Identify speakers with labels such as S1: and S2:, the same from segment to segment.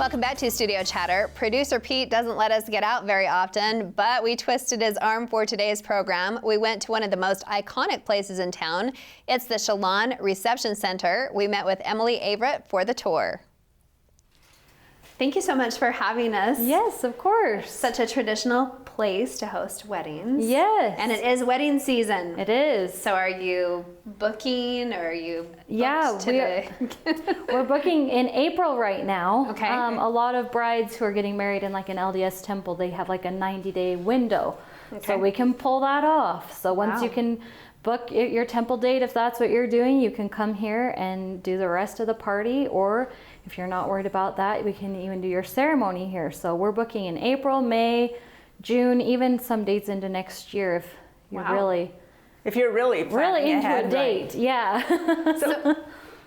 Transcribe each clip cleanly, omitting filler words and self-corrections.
S1: Welcome back to Studio Chatter. Producer Pete doesn't let us get out very often, but we twisted his arm for today's program. We went to one of the most iconic places in town. It's the Chillon Reception Center. We met with Emily Averett for the tour. Thank you so much for having us.
S2: Yes, of course.
S1: Such a traditional place to host weddings.
S2: Yes.
S1: And it is wedding season.
S2: It is.
S1: So are you booking, or are you
S2: we're booking in April right now.
S1: Okay.
S2: A lot of brides who are getting married in like an LDS temple, they have like a 90-day window.
S1: Okay.
S2: So we can pull that off. So once you can book your temple date, if that's what you're doing, you can come here and do the rest of the party, or if you're not worried about that, we can even do your ceremony here. So we're booking in April, May, June, even some dates into next year if you're really
S3: planning
S2: into
S3: ahead,
S2: a date.
S3: right.
S2: Yeah.
S1: So,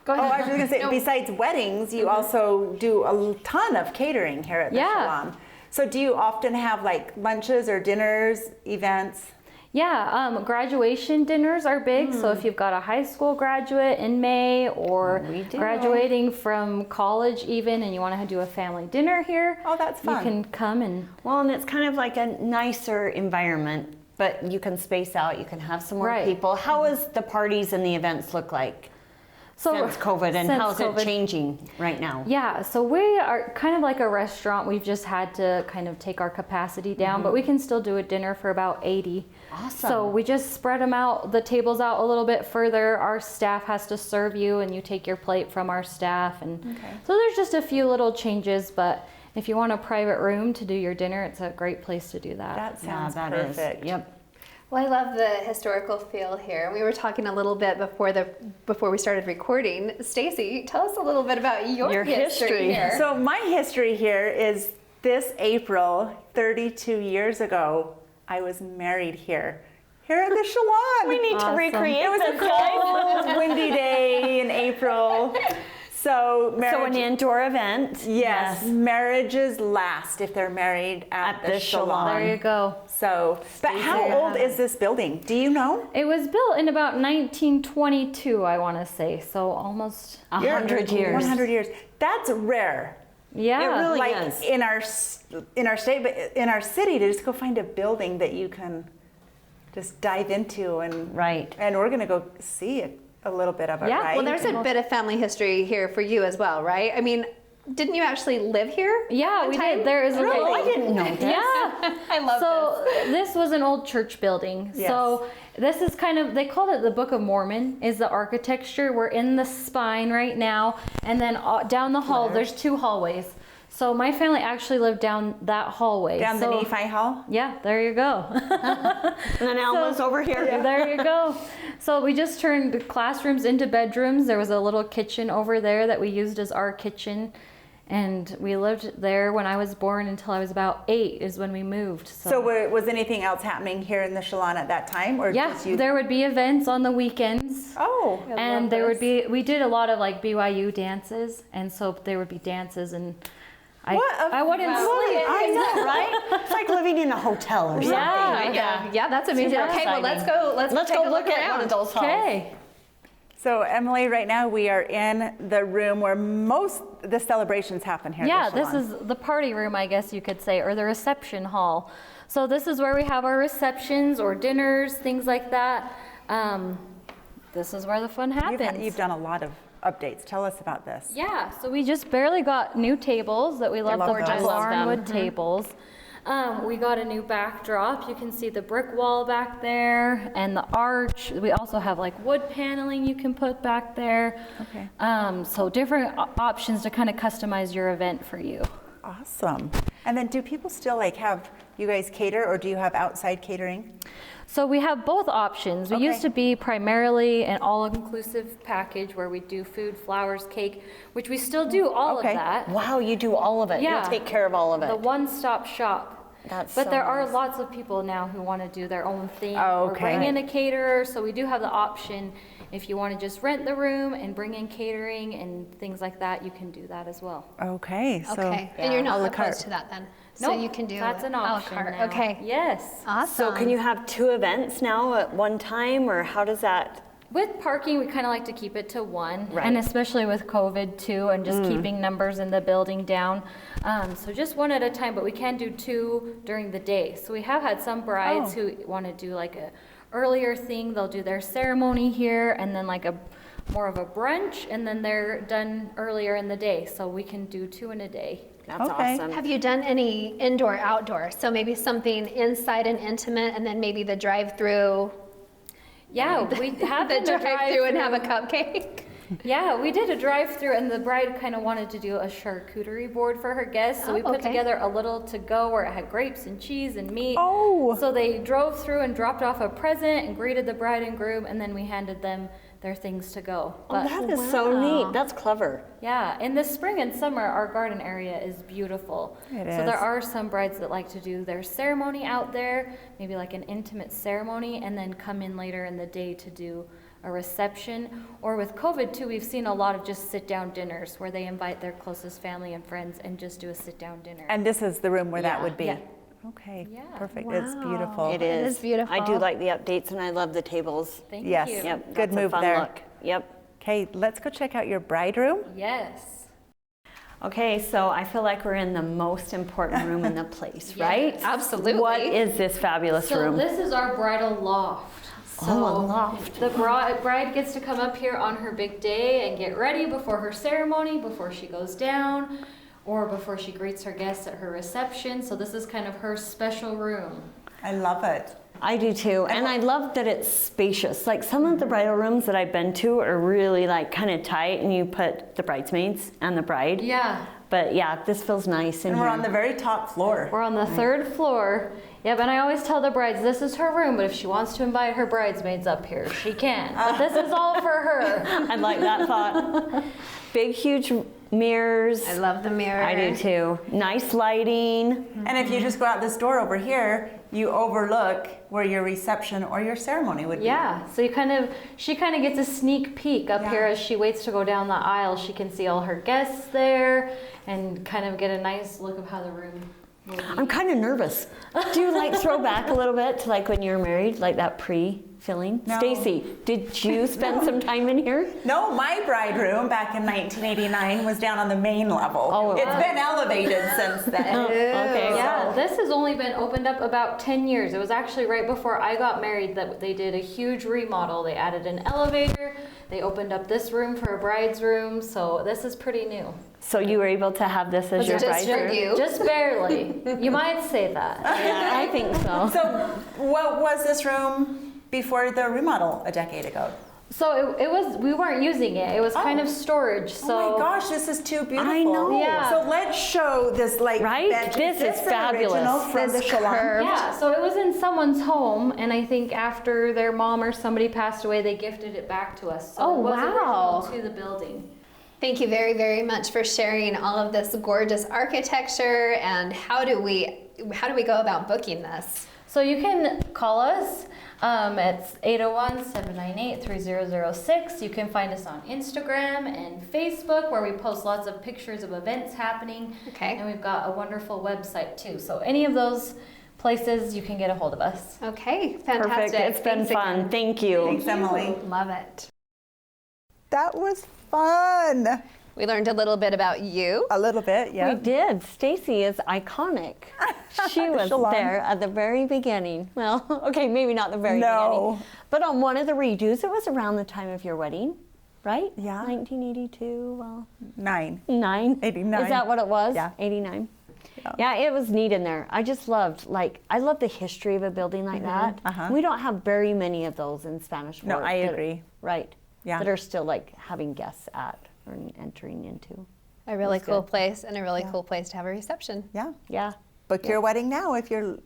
S1: go ahead.
S3: Oh, I was just going to say, besides weddings, you also do a ton of catering here at the Chillon. So do you often have like lunches or dinners, events?
S2: Yeah, graduation dinners are big. So if you've got a high school graduate in May, or graduating from college even, and you want to do a family dinner here,
S3: oh, that's fun.
S2: You can come and...
S4: Well, and it's kind of like a nicer environment, but you can space out, you can have some more people. How does the parties and the events look like since COVID, and how's it changing right now?
S2: Yeah, so we are kind of like a restaurant. We've just had to kind of take our capacity down, but we can still do a dinner for about 80.
S4: Awesome.
S2: So we just spread them out, the tables out a little bit further. Our staff has to serve you, and you take your plate from our staff. And so there's just a few little changes, but if you want a private room to do your dinner, it's a great place to do that.
S3: That sounds perfect.
S4: Yep.
S1: Well, I love the historical feel here. We were talking a little bit before we started recording. Stacy, tell us a little bit about your history here.
S3: So my history here is this April, 32 years ago, I was married here at the Chillon.
S4: We need to recreate
S3: It was a cold, windy day in April. So
S4: an indoor event.
S3: Yes, marriages last if they're married at the Chillon.
S2: There you go.
S3: So, but how old is this building? Do you know?
S2: It was built in about 1922, I want to say. So almost
S4: 100 years.
S3: 100 years. That's rare.
S2: Yeah.
S4: It really
S3: like
S4: is.
S3: in our state, but in our city, to just go find a building that you can just dive into and we're going to go see it. A little bit of it, right?
S1: Well, there's a bit of family history here for you as well, right? I mean, didn't you actually live here?
S2: Yeah, we did. There is
S4: really? I didn't know this.
S2: Yeah.
S1: I love
S2: this. So this was an old church building.
S3: Yes.
S2: So this is kind of, they called it the Book of Mormon, is the architecture. We're in the spine right now. And then down the hall, there's two hallways. So my family actually lived down that hallway.
S3: Down the Nephi Hall?
S2: Yeah, there you go.
S4: And then Alma's over here.
S2: There you go. So we just turned classrooms into bedrooms. There was a little kitchen over there that we used as our kitchen. And we lived there when I was born until I was about 8 is when we moved.
S3: So was anything else happening here in the Chillon at that time? Or just you?
S2: There would be events on the weekends.
S3: Oh,
S2: and there would be, we did a lot of like BYU dances. And so there would be dances, and I wouldn't sleep.
S4: I know, right? It's like living in a hotel or something.
S1: Yeah, that's amazing. Okay, well, let's go look at one of those halls.
S2: Okay.
S3: So Emily, right now we are in the room where most the celebrations happen here.
S2: Yeah,
S3: at the
S2: this
S3: Chillon.
S2: is the party room, I guess you could say, or the reception hall. So this is where we have our receptions or dinners, things like that. This is where the fun happens.
S3: You've done a lot of updates. Tell us about this.
S2: Yeah, so we just barely got new tables that we love, the barnwood tables. We got a new backdrop. You can see the brick wall back there and the arch. We also have like wood paneling you can put back there.
S3: Okay.
S2: So different options to kind of customize your event for you.
S3: Awesome. And then do people still like have you guys cater, or do you have outside catering?
S2: So we have both options. We used to be primarily an all-inclusive package where we do food, flowers, cake, which we still do all of that.
S4: Wow, you do all of it.
S2: Yeah.
S4: You take care of all of it.
S2: The one-stop shop.
S4: But
S2: there are lots of people now who want to do their own thing or bring in a caterer. So we do have the option, if you want to just rent the room and bring in catering and things like that, you can do that as well.
S3: Okay. So
S1: and you're not opposed to that then? So you can do
S2: that's an option now.
S1: Okay.
S2: Yes.
S1: Awesome.
S4: So can you have 2 events now at one time, or how does that
S2: With parking, we kind of like to keep it to one, and especially with COVID too, and just keeping numbers in the building down. So just one at a time, but we can do 2 during the day. So we have had some brides who want to do like a earlier thing. They'll do their ceremony here, and then like a more of a brunch, and then they're done earlier in the day. So we can do 2 in a day.
S4: That's awesome.
S1: Have you done any indoor, outdoor? So maybe something inside and intimate, and then maybe the drive-through.
S2: Yeah, we had
S1: the drive-through and have a cupcake.
S2: Yeah, we did a drive-through, and the bride kind of wanted to do a charcuterie board for her guests. So we put together a little to-go where it had grapes and cheese and meat.
S3: Oh.
S2: So they drove through and dropped off a present and greeted the bride and groom, and then we handed them their things to go. But,
S4: that is so neat. That's clever.
S2: yeah, in the spring and summer, our garden area is beautiful.
S3: It
S2: So
S3: is.
S2: there are some brides that like to do their ceremony out there, maybe like an intimate ceremony, and then come in later in the day to do a reception. Or with COVID too, we've seen a lot of just sit-down dinners where they invite their closest family and friends and just do a sit-down dinner.
S3: And this is the room where that would be.
S2: Yeah.
S3: Okay,
S2: Yeah.
S3: perfect. It's beautiful.
S4: It is.
S1: beautiful.
S4: I do like the updates, and I love the tables.
S2: Thank
S3: Yes.
S2: you.
S4: Yep,
S3: Good
S4: that's
S3: move
S4: a fun
S3: there.
S4: look. Yep.
S3: Okay, let's go check out your bride room.
S2: Yes.
S4: Okay, so I feel like we're in the most important room in the place, right?
S1: Absolutely.
S4: What is this fabulous
S2: So
S4: room?
S2: this is our bridal loft. So
S4: Oh, a loft.
S2: The bride gets to come up here on her big day and get ready before her ceremony, before she goes down, or before she greets her guests at her reception. So this is kind of her special room.
S3: I love it.
S4: I do too, and I love that it's spacious. Like some of the bridal rooms that I've been to are really like kind of tight, and you put the bridesmaids and the bride.
S2: Yeah.
S4: But yeah, this feels nice in
S3: And
S4: here.
S3: we're on the very top floor.
S2: We're on the 3rd floor. Yep, and I always tell the brides this is her room, but if she wants to invite her bridesmaids up here, she can. But this is all for her.
S4: I like that thought. Big, huge mirrors.
S1: I love the mirror.
S4: I do too. Nice lighting.
S3: And if you just go out this door over here, you overlook where your reception or your ceremony would be.
S2: Yeah, so she kind of gets a sneak peek up here as she waits to go down the aisle. She can see all her guests there and kind of get a nice look of how the room will be.
S4: I'm kind of nervous. Do you like throw back a little bit to like when you were married, like that pre-filling?
S3: No.
S4: Stacy, did you spend some time in here?
S3: No, my bride room back in 1989 was down on the main level.
S4: Oh, it
S3: it's
S4: was.
S3: been elevated since then.
S4: Okay.
S2: Yeah, this has only been opened up about 10 years. It was actually right before I got married that they did a huge remodel. They added an elevator. They opened up this room for a bride's room. So this is pretty new.
S4: So you were able to have this as
S1: Was
S4: your
S1: it just
S4: bride
S1: for
S4: room?
S1: you?
S2: Just barely. You might say that.
S4: Yeah, I think so.
S3: So what was this room before the remodel a decade ago?
S2: So it was, we weren't using it. It was kind of storage. So
S3: Oh my gosh, this is too beautiful.
S4: I know.
S2: Yeah.
S3: So let's show this like
S4: Right?
S3: bench.
S4: This is
S3: an
S4: fabulous.
S3: original from the
S1: This
S3: Chillon?
S1: curve.
S2: yeah, so it was in someone's home, and I think after their mom or somebody passed away, they gifted it back to us. So
S1: Oh,
S2: it was
S1: wow.
S2: original to the building.
S1: Thank you very, very much for sharing all of this gorgeous architecture. And how do we go about booking this?
S2: So you can call us. It's 801-798-3006. You can find us on Instagram and Facebook, where we post lots of pictures of events happening.
S1: Okay.
S2: And we've got a wonderful website too. So any of those places, you can get a hold of us.
S1: Okay, fantastic.
S4: Perfect. It's been
S1: Thanks
S4: fun.
S1: again.
S4: Thank you.
S3: Thanks, Emily.
S1: Love it.
S3: That was fun.
S1: We learned a little bit about you.
S3: A little bit, yeah.
S4: We did. Stacy is iconic. She was
S3: Chillon.
S4: there at the very beginning. Well, okay, maybe not the very
S3: No.
S4: beginning. But on one of the redos, it was around the time of your wedding, right?
S3: Yeah.
S4: 1982, well,
S3: 9.
S4: 89. Is that what it was?
S3: Yeah.
S4: 89. Yeah, it was neat in there. I just loved, I love the history of a building like that.
S3: Uh-huh.
S4: We don't have very many of those in Spanish
S3: No,
S4: Fort
S3: I
S4: that-
S3: agree.
S4: Right.
S3: Yeah.
S4: That are still like having guests at or entering into.
S1: A really
S4: That's
S1: cool
S4: good.
S1: place and a really cool place to have a reception.
S3: Yeah.
S4: Yeah.
S3: Book your wedding now if you're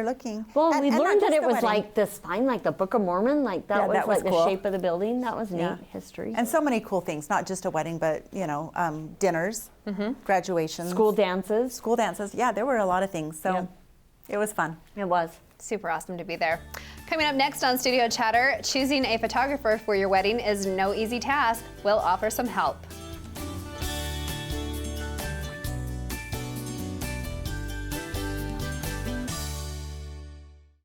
S3: looking.
S4: Well,
S3: And-
S4: we
S3: and not
S4: learned that
S3: just
S4: it
S3: the
S4: was
S3: wedding.
S4: like the spine, like the Book of Mormon, like that
S3: Yeah,
S4: was
S3: that was
S4: like the
S3: cool.
S4: shape of the building. That was neat
S3: Yeah.
S4: history.
S3: And so many cool things, not just a wedding, but dinners, graduations,
S4: School dances.
S3: school dances. Yeah, there were a lot of things. So
S4: Yeah.
S3: it was fun.
S4: It was.
S1: Super awesome to be there. Coming up next on Studio Chatter, choosing a photographer for your wedding is no easy task. We'll offer some help.